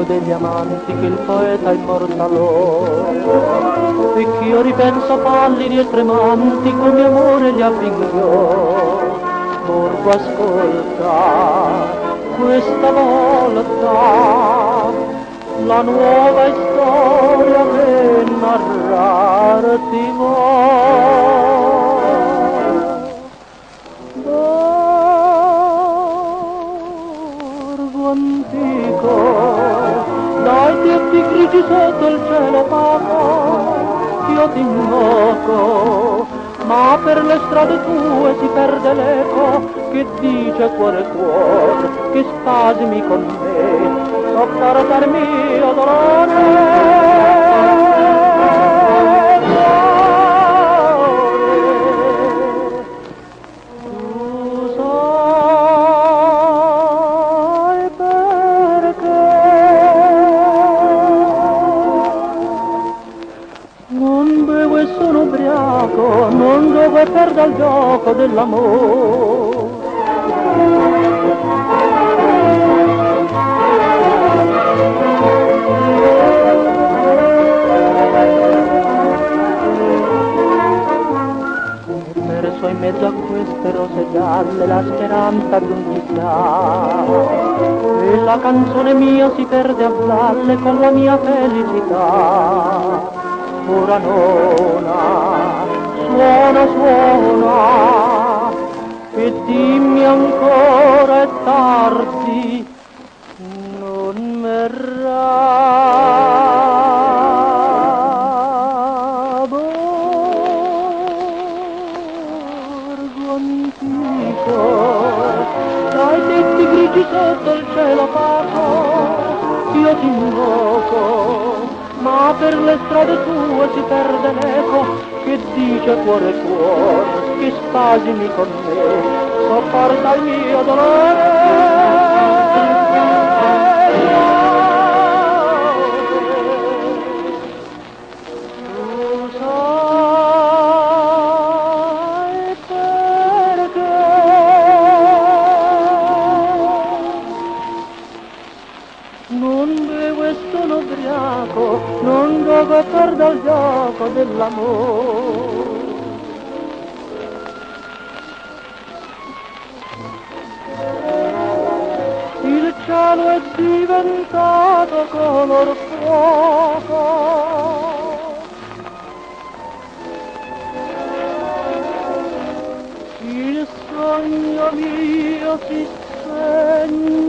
dei diamanti che il poeta immortalò, e che io ripenso pallidi e tremanti come amore li avvinghiò. Borgo, ascolta questa volta la nuova storia che narrarti vo'. Borgo antico, dai tetti grigi sotto il cielo opaco, io ti invoco, ma per le strade tue si perde l'eco che dice cuore cuor, che spasimi con me, sopporta il mio dolore. Tu sai perché non bevo e sono ubriaco, non dove perda il gioco dell'amore. Perso in mezzo a queste rose gialle la speranza di un chissà, e la canzone mia si perde a valle con la mia felicità. Ora nona, suona, suona, e dimmi ancora è tardi, non verrà. Borgo antico, dai tetti grigi sotto il cielo opaco, io ti invoco, ma per le strade tue si perde l'eco che dice cuore cuor, che spasimi con me, sopporta il mio dolore. Tu sai perché non bevo e sono ubriaco, non dove perda il gioco dell'amore. Il cielo è diventato color fuoco, il sogno mio si spegne.